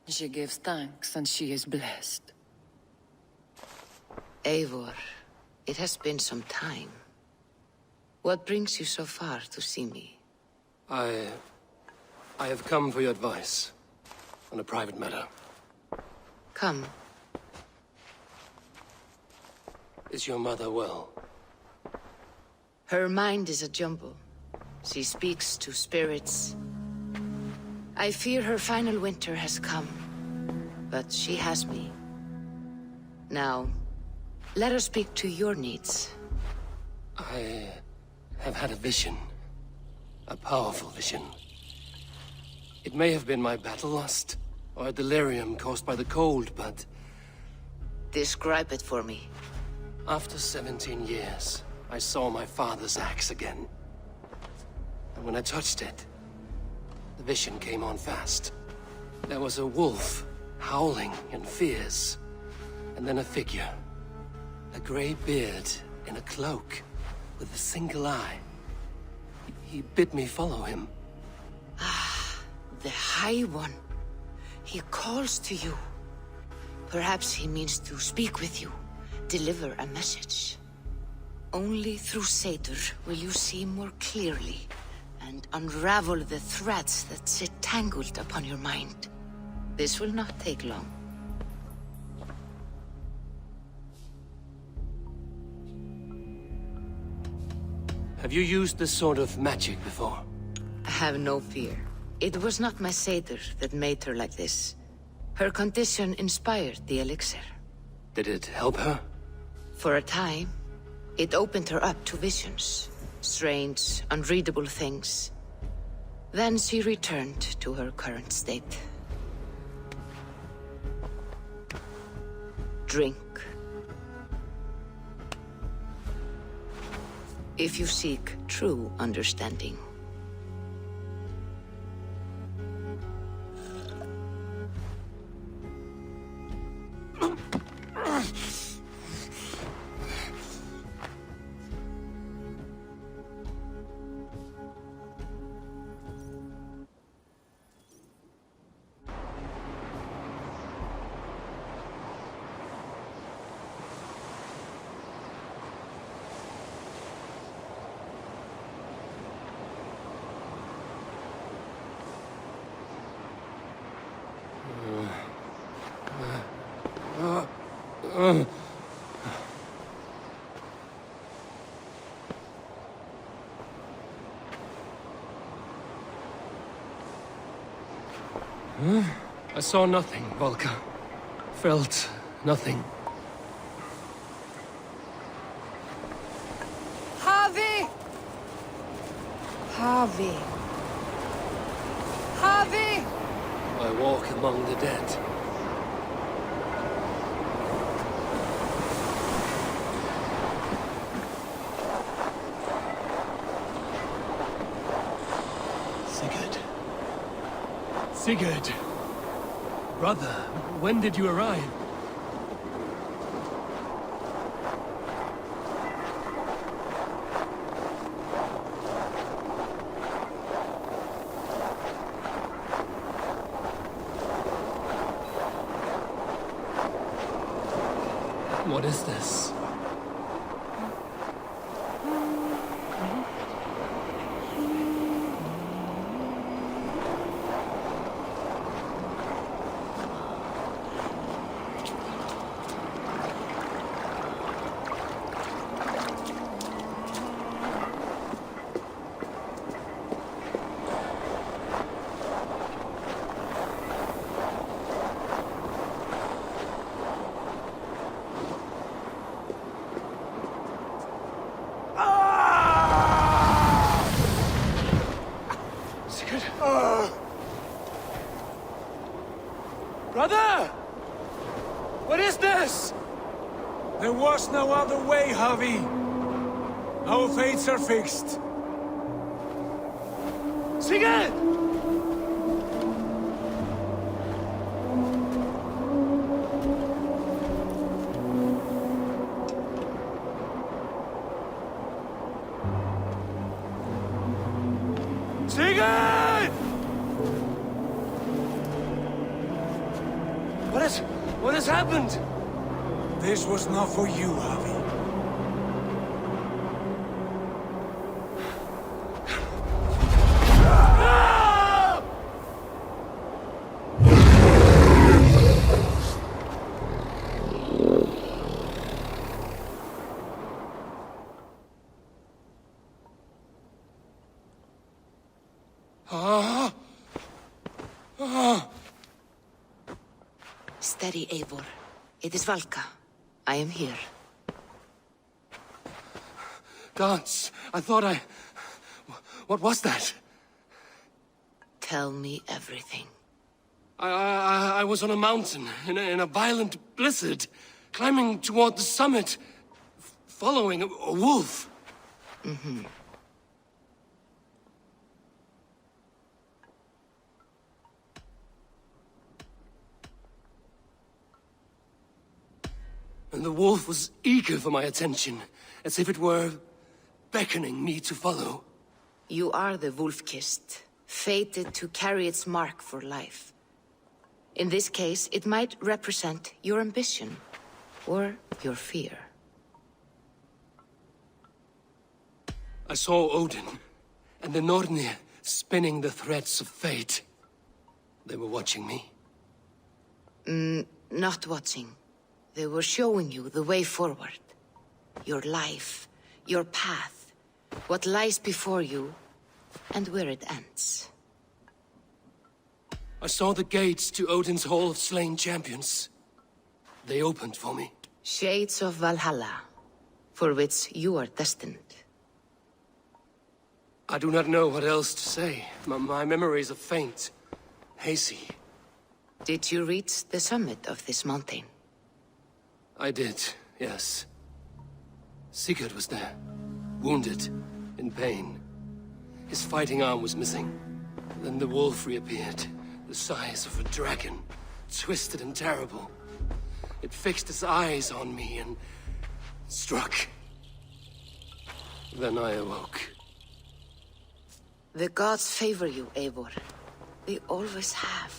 She gives thanks and she is blessed. Eivor, it has been some time. What brings you so far to see me? I have come for your advice on a private matter. Come. Is your mother well? Her mind is a jumble. She speaks to spirits. I fear her final winter has come, but she has me. Now, let us speak to your needs. I have had a vision. A powerful vision. It may have been my battle lust, or a delirium caused by the cold, but... Describe it for me. After 17 years, I saw my father's axe again. And when I touched it, the vision came on fast. There was a wolf, howling and fierce. And then a figure. A grey beard in a cloak, with a single eye. He bid me follow him. Ah, the High One. He calls to you. Perhaps he means to speak with you, deliver a message. Only through Satyr will you see more clearly, and unravel the threads that sit tangled upon your mind. This will not take long. Have you used this sort of magic before? Have no fear. It was not my Satyr that made her like this. Her condition inspired the elixir. Did it help her? For a time, it opened her up to visions. Strange, unreadable things. Then she returned to her current state. Drink. If you seek true understanding. I saw nothing, Volka. Felt nothing. Harvey! Harvey! Harvey! I walk among the dead. Sigurd. Sigurd! Brother, when did you arrive? What is this? Brother! What is this? There was no other way, Javi. Our fates are fixed. Sigurd! Sigurd! What has happened? This was not for you, Javi. Steady, Eivor. It is Valka. I am here. Gods, I thought I... What was that? Tell me everything. I was on a mountain, in a violent blizzard, climbing toward the summit, following a wolf. Mm-hmm. And the wolf was eager for my attention, as if it were beckoning me to follow. You are the wolf-kissed, fated to carry its mark for life. In this case, it might represent your ambition, or your fear. I saw Odin, and the Nornir spinning the threads of fate. They were watching me. Not watching. They were showing you the way forward. Your life, your path, what lies before you, and where it ends. I saw the gates to Odin's Hall of Slain Champions. They opened for me. Shades of Valhalla, for which you are destined. I do not know what else to say. My memories are faint, hazy. Did you reach the summit of this mountain? I did, yes. Sigurd was there, wounded, in pain. His fighting arm was missing. Then the wolf reappeared, the size of a dragon, twisted and terrible. It fixed its eyes on me and struck. Then I awoke. The gods favor you, Eivor. They always have.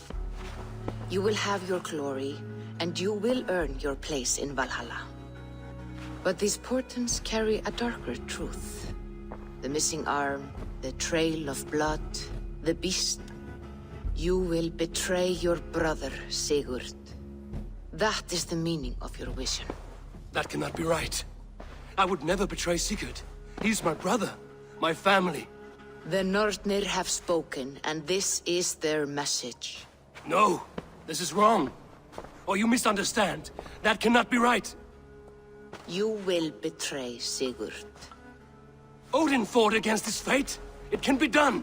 You will have your glory, and you will earn your place in Valhalla. But these portents carry a darker truth. The missing arm, the trail of blood, the beast. You will betray your brother, Sigurd. That is the meaning of your vision. That cannot be right. I would never betray Sigurd. He's my brother, my family. The Nornir have spoken, and this is their message. No, this is wrong. Or you misunderstand. That cannot be right. You will betray Sigurd. Odin fought against his fate. It can be done.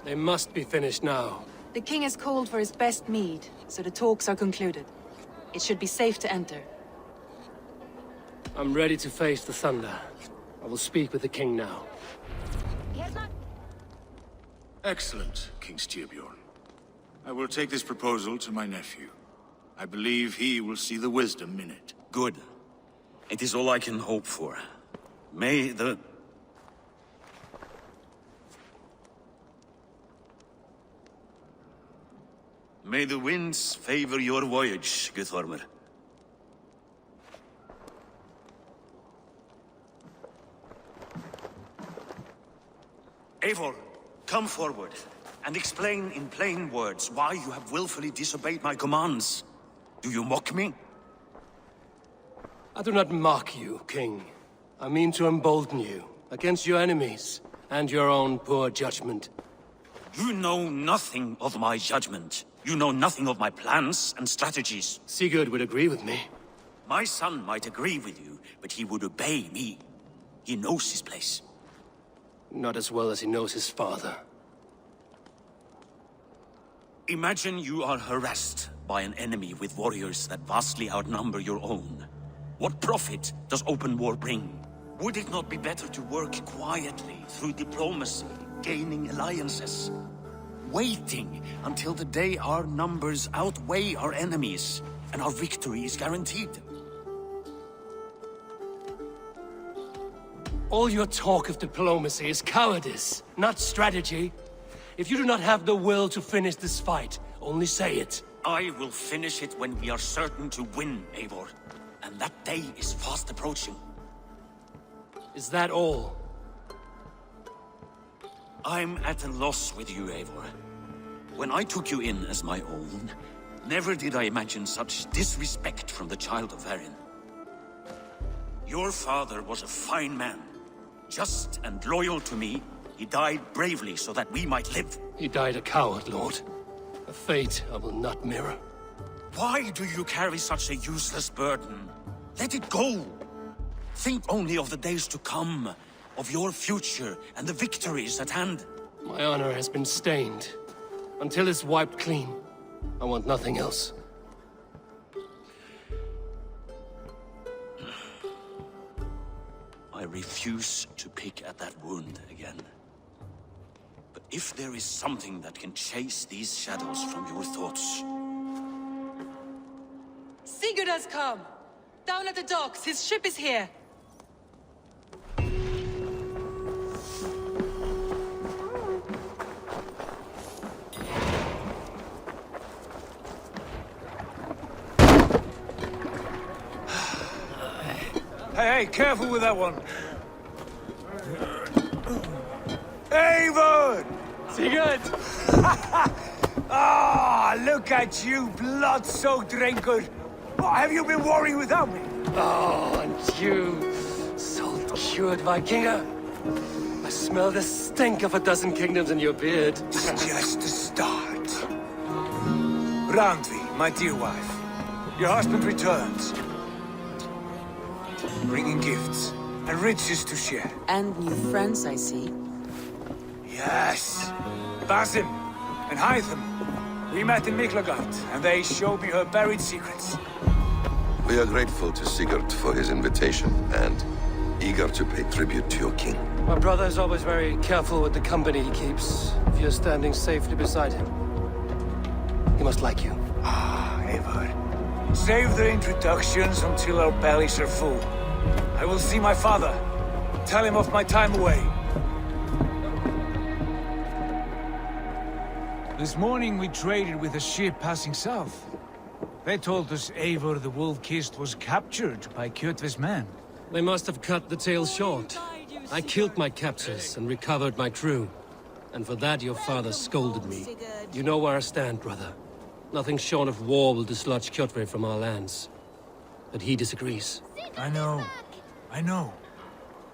They must be finished now. The king has called for his best mead, so the talks are concluded. It should be safe to enter. I'm ready to face the thunder. I will speak with the king now. Excellent, King Styrbjorn. I will take this proposal to my nephew. I believe he will see the wisdom in it. Good. It is all I can hope for. May the... May the winds favor your voyage, Guthormr. Eivor, come forward, and explain in plain words why you have willfully disobeyed my commands. Do you mock me? I do not mock you, King. I mean to embolden you against your enemies and your own poor judgment. You know nothing of my judgment. You know nothing of my plans and strategies. Sigurd would agree with me. My son might agree with you, but he would obey me. He knows his place. Not as well as he knows his father. Imagine you are harassed by an enemy with warriors that vastly outnumber your own. What profit does open war bring? Would it not be better to work quietly through diplomacy, gaining alliances? Waiting until the day our numbers outweigh our enemies, and our victory is guaranteed. All your talk of diplomacy is cowardice, not strategy. If you do not have the will to finish this fight, only say it. I will finish it when we are certain to win, Eivor. And that day is fast approaching. Is that all? I'm at a loss with you, Eivor. When I took you in as my own, never did I imagine such disrespect from the child of Varin. Your father was a fine man. Just and loyal to me, he died bravely so that we might live. He died a coward, Lord. A fate I will not mirror. Why do you carry such a useless burden? Let it go! Think only of the days to come, of your future and the victories at hand. My honor has been stained. Until it's wiped clean, I want nothing else. I refuse to pick at that wound again. But if there is something that can chase these shadows from your thoughts... Sigurd has come! Down at the docks, his ship is here! Hey, careful with that one. Eivor! Sigurd! Ah, look at you, blood-soaked drinker. What have you been worrying without me? Oh, and you, salt-cured Vikinger. I smell the stink of a dozen kingdoms in your beard. It's just the start. Randvi, my dear wife, your husband returns. Bringing gifts and riches to share. And new friends, I see. Yes. Basim and Hytham. We met in Miklagard, and they showed me her buried secrets. We are grateful to Sigurd for his invitation, and eager to pay tribute to your king. My brother is always very careful with the company he keeps. If you're standing safely beside him, he must like you. Ah, Eivor. Save the introductions until our bellies are full. I will see my father. Tell him of my time away. This morning we traded with a ship passing south. They told us Eivor the Wolf-Kissed was captured by Kjotve's men. They must have cut the tale short. I killed my captors and recovered my crew. And for that your father scolded me. You know where I stand, brother. Nothing short of war will dislodge Kjotve from our lands. But he disagrees. I know. I know.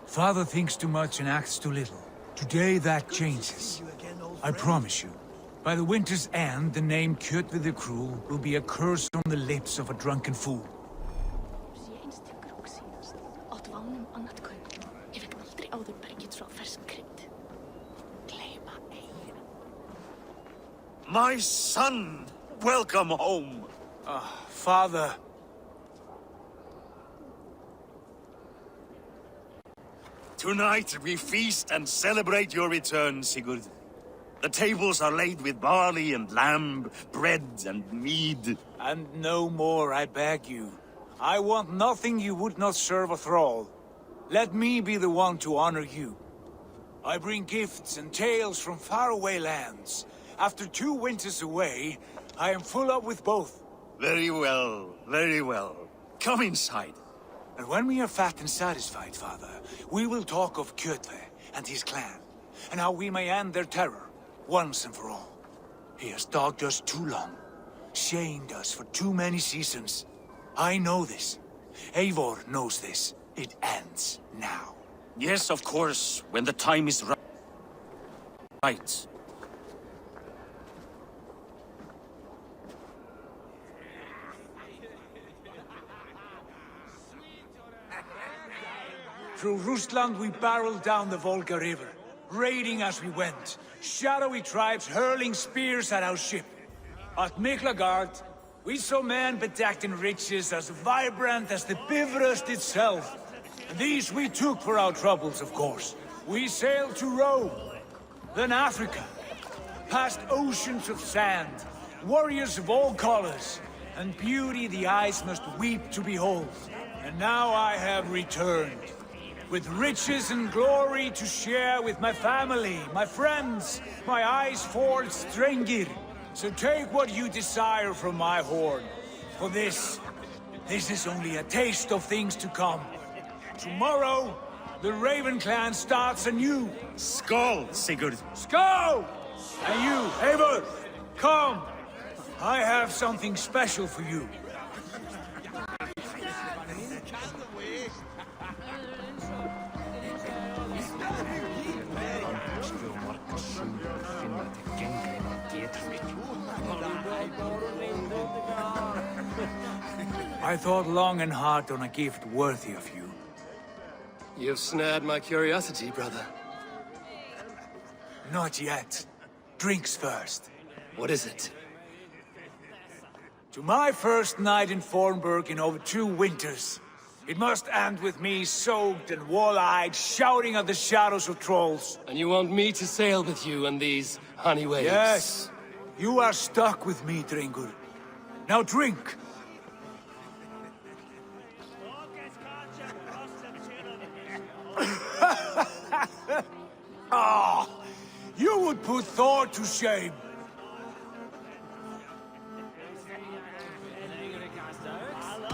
Father thinks too much and acts too little. Today that changes. I promise you. By the winter's end, the name Kjotve the Cruel will be a curse on the lips of a drunken fool. My son! Welcome home! Father. Tonight we feast and celebrate your return, Sigurd. The tables are laid with barley and lamb, bread and mead. And no more, I beg you. I want nothing you would not serve a thrall. Let me be the one to honor you. I bring gifts and tales from faraway lands. After 2 winters away, I am full up with both. Very well, very well. Come inside. And when we are fat and satisfied, Father, we will talk of Kjotve and his clan, and how we may end their terror, once and for all. He has dogged us too long, shamed us for too many seasons. I know this. Eivor knows this. It ends now. Yes, of course, when the time is right. Through Rusland we barreled down the Volga River, raiding as we went. Shadowy tribes hurling spears at our ship. At Miklagard, we saw men bedecked in riches as vibrant as the Bifrost itself. And these we took for our troubles, of course. We sailed to Rome, then Africa, past oceans of sand, warriors of all colors, and beauty the eyes must weep to behold. And now I have returned. with riches and glory to share with my family, my friends, my eyes for Strengir. So take what you desire from my horn. For this is only a taste of things to come. Tomorrow, the Raven clan starts anew. Skål, Sigurd. Skål! And you, Eivor, come! I have something special for you. I thought long and hard on a gift worthy of you. You've snared my curiosity, brother. Not yet. Drinks first. What is it? To my first night in Fornburg in over 2 winters. It must end with me soaked and wall-eyed, shouting at the shadows of trolls. And you want me to sail with you on these honey waves? Yes. You are stuck with me, Drengur. Now drink! Ah, you would put Thor to shame.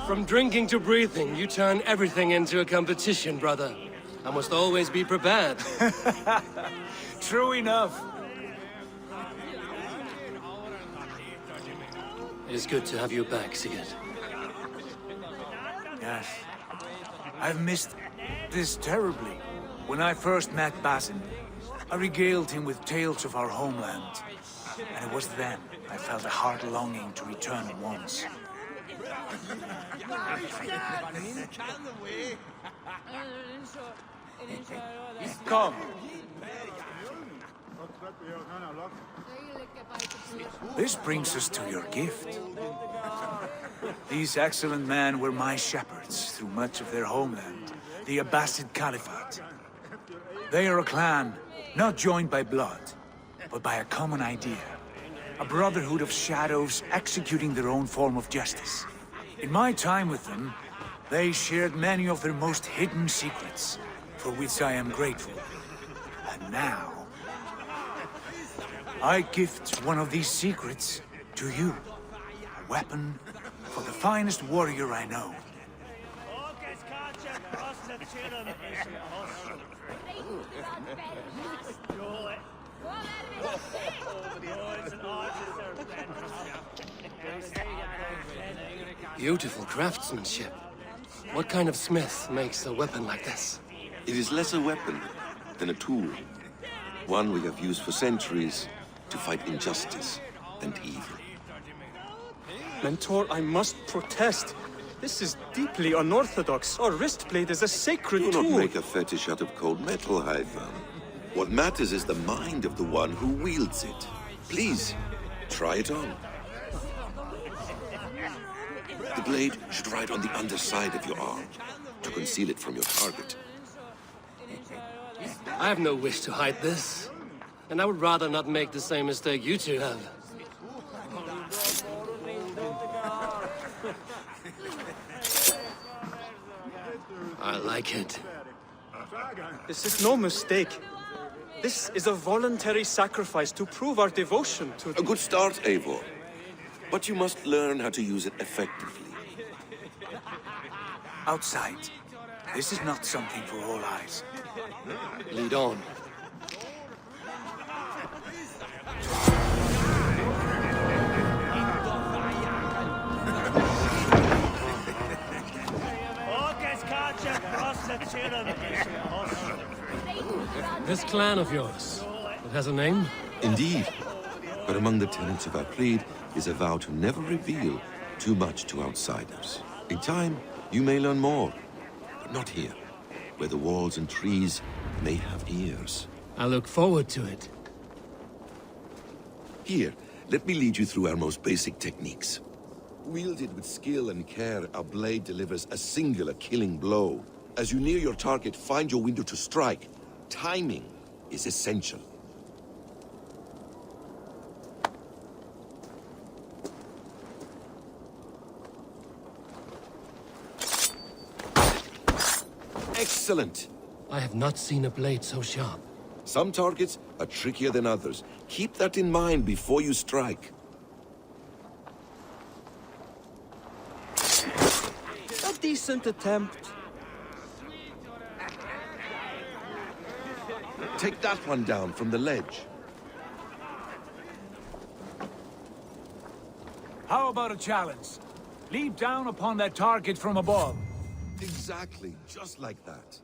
From drinking to breathing, you turn everything into a competition, brother. I must always be prepared. True enough. It is good to have you back, Sigurd. Yes. I've missed this terribly. When I first met Basin, I regaled him with tales of our homeland. And it was then I felt a heart longing to return at once. Come. This brings us to your gift. These excellent men were my shepherds through much of their homeland, the Abbasid Caliphate. They are a clan, not joined by blood, but by a common idea. A brotherhood of shadows executing their own form of justice. In my time with them, they shared many of their most hidden secrets, for which I am grateful. And now, I gift one of these secrets to you. A weapon for the finest warrior I know. Beautiful craftsmanship. What kind of smith makes a weapon like this? It is less a weapon than a tool. One we have used for centuries to fight injustice and evil. Mentor, I must protest. This is deeply unorthodox. Our wrist blade is a sacred Do tool. not make a fetish out of cold metal, Eivor. What matters is the mind of the one who wields it. Please, try it on. The blade should ride on the underside of your arm, to conceal it from your target. I have no wish to hide this. And I would rather not make the same mistake you two have. I like it. This is no mistake. This is a voluntary sacrifice to prove our devotion to... A good start, Eivor. But you must learn how to use it effectively. Outside. This is not something for all eyes. Lead on. This clan of yours, it has a name? Indeed. But among the tenets of our creed is a vow to never reveal too much to outsiders. In time, you may learn more, but not here, where the walls and trees may have ears. I look forward to it. Here, let me lead you through our most basic techniques. Wielded with skill and care, our blade delivers a singular killing blow. As you near your target, find your window to strike. Timing is essential. Excellent! I have not seen a blade so sharp. Some targets are trickier than others. Keep that in mind before you strike. A decent attempt. Take that one down from the ledge. How about a challenge? Leap down upon that target from above. Exactly, just like that.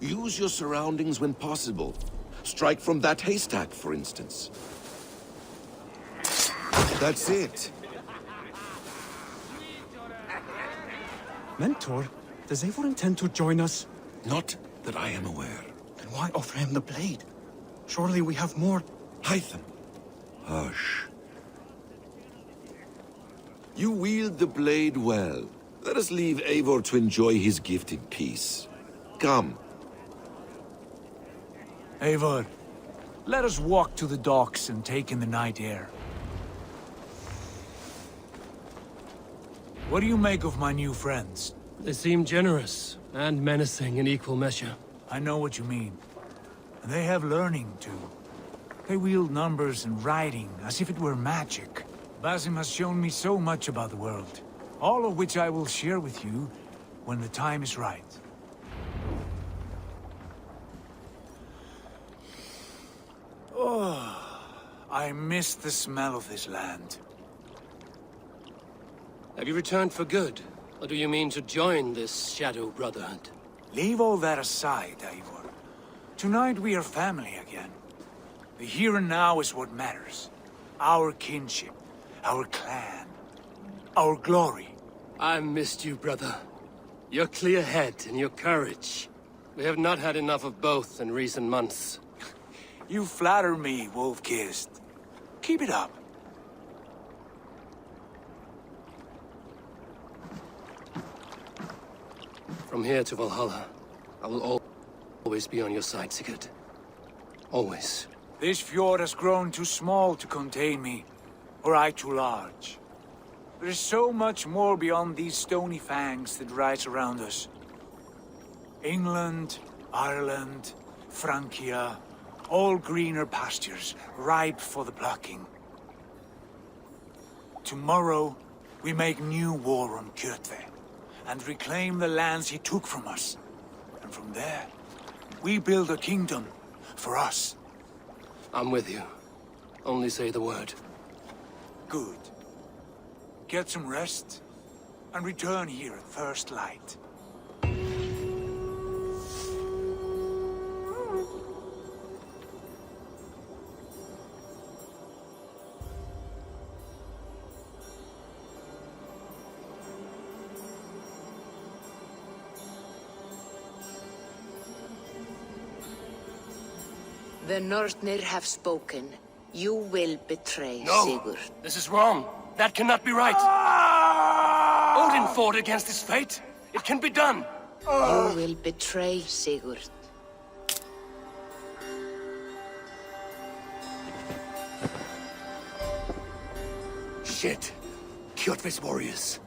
Use your surroundings when possible. Strike from that haystack, for instance. That's it. Mentor, does Eivor intend to join us? Not that I am aware. Then why offer him the blade? Surely we have more... Hytham. Hush. You wield the blade well. Let us leave Eivor to enjoy his gift in peace. Come. Eivor, let us walk to the docks and take in the night air. What do you make of my new friends? They seem generous and menacing in equal measure. I know what you mean. And they have learning, too. They wield numbers and writing as if it were magic. Basim has shown me so much about the world, all of which I will share with you when the time is right. Oh, I miss the smell of this land. Have you returned for good? Or do you mean to join this Shadow Brotherhood? Leave all that aside, Eivor. Tonight we are family again. The here and now is what matters. Our kinship, our clan, our glory. I missed you, brother. Your clear head and your courage. We have not had enough of both in recent months. You flatter me, Wolf-Kissed. Keep it up. From here to Valhalla, I will always be on your side, Sigurd. Always. This fjord has grown too small to contain me, or I too large. There is so much more beyond these stony fangs that rise around us. England, Ireland, Francia, all greener pastures, ripe for the plucking. Tomorrow, we make new war on Kjotve, and reclaim the lands he took from us. And from there, we build a kingdom for us. I'm with you. Only say the word. Good. Get some rest, and return here at first light. The Northnir have spoken. You will betray No! Sigurd. This is wrong. That cannot be right. Odin fought against his fate. It can be done. You will betray Sigurd. Shit. Kjotve's warriors.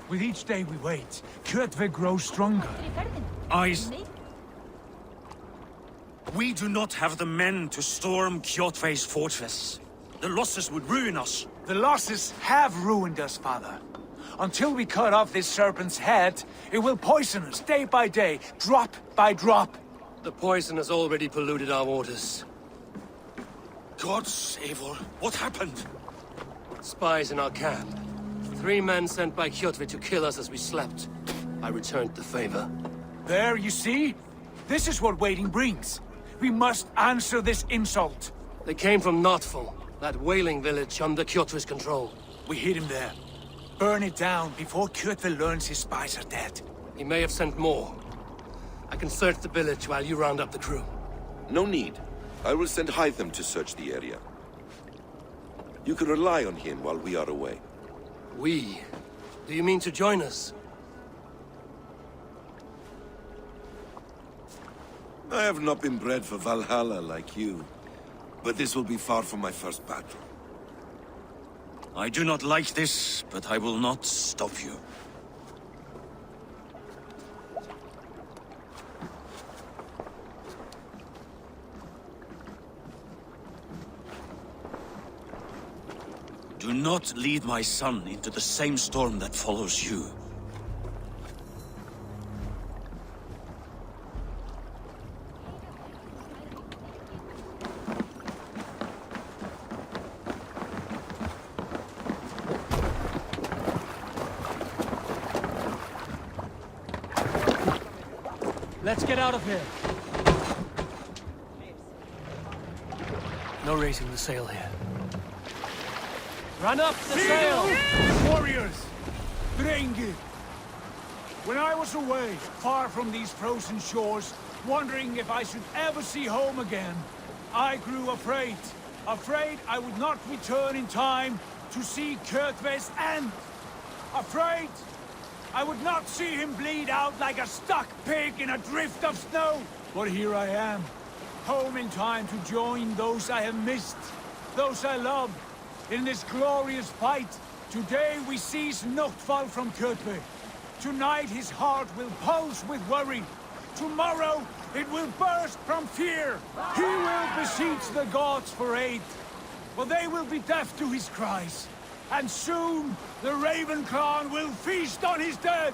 With each day we wait, Kjotve grows stronger. Eyes. We do not have the men to storm Kjotve's fortress. The losses would ruin us. The losses have ruined us, father. Until we cut off this serpent's head, it will poison us day by day, drop by drop. The poison has already polluted our waters. Gods, Eivor, what happened? Spies in our camp. 3 men sent by Kjotve to kill us as we slept. I returned the favor. There, you see? This is what waiting brings. We must answer this insult. They came from Notful, that whaling village under Kjotve's control. We hid him there. Burn it down before Kjotve learns his spies are dead. He may have sent more. I can search the village while you round up the crew. No need. I will send Hytham to search the area. You can rely on him while we are away. We? Do you mean to join us? I have not been bred for Valhalla like you. But this will be far from my first battle. I do not like this, but I will not stop you. Do not lead my son into the same storm that follows you. Let's get out of here. No raising the sail here. Run up the sail! Warriors! Drengi! When I was away, far from these frozen shores, wondering if I should ever see home again, I grew afraid. Afraid I would not return in time to see Kurtve's end. Afraid I would not see him bleed out like a stuck pig in a drift of snow. But here I am, home in time to join those I have missed, those I love. In this glorious fight, today we seize Notval from Kurtve. Tonight his heart will pulse with worry. Tomorrow it will burst from fear. He will beseech the gods for aid, but they will be deaf to his cries. And soon the Raven clan will feast on his dead.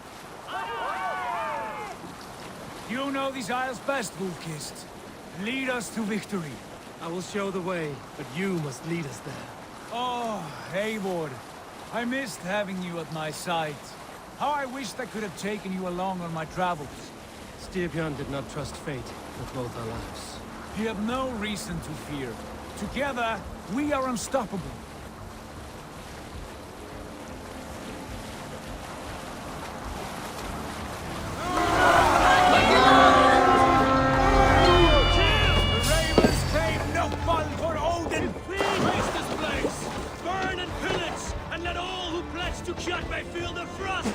You know these isles best, Wolfkist. Lead us to victory. I will show the way, but you must lead us there. Oh, Eivor. I missed having you at my side. How I wished I could have taken you along on my travels. Styrbjörn did not trust fate with both our lives. You have no reason to fear. Together, we are unstoppable. The Ravens claim Notval for Odin! Waste this place! Burn and pillage, and let all who pledge to Kjotve feel the frost!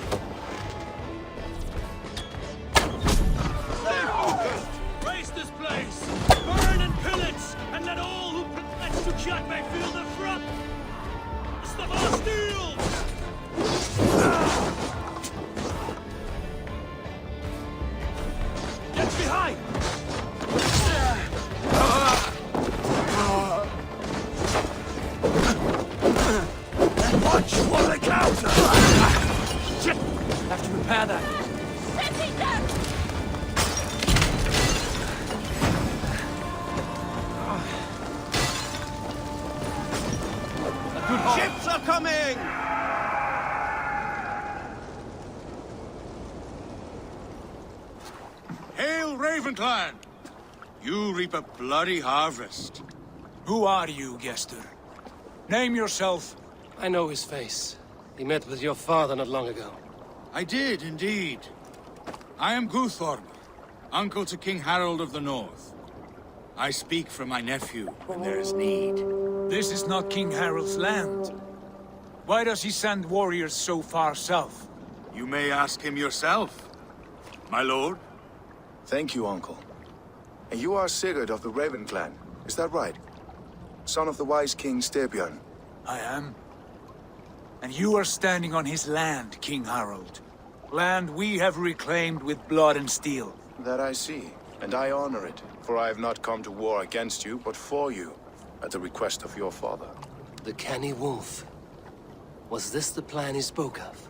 Waste this place! Burn and pillage, and let all who pledge to Kjotve feel the frost! Stop our steel! Get behind! Watch for the counter! Shit! Have to repair that. Ships are coming! Hail, Ravenclan! You reap a bloody harvest. Who are you, Gester? Name yourself. I know his face. He met with your father not long ago. I did, indeed. I am Guthorm, uncle to King Harold of the North. I speak for my nephew when there is need. This is not King Harold's land. Why does he send warriors so far south? You may ask him yourself, my lord. Thank you, uncle. And you are Sigurd of the Raven clan, is that right? Son of the wise King Styrbjörn. I am. And you are standing on his land, King Harold. Land we have reclaimed with blood and steel. That I see, and I honor it, for I have not come to war against you, but for you, at the request of your father. The canny wolf. Was this the plan he spoke of?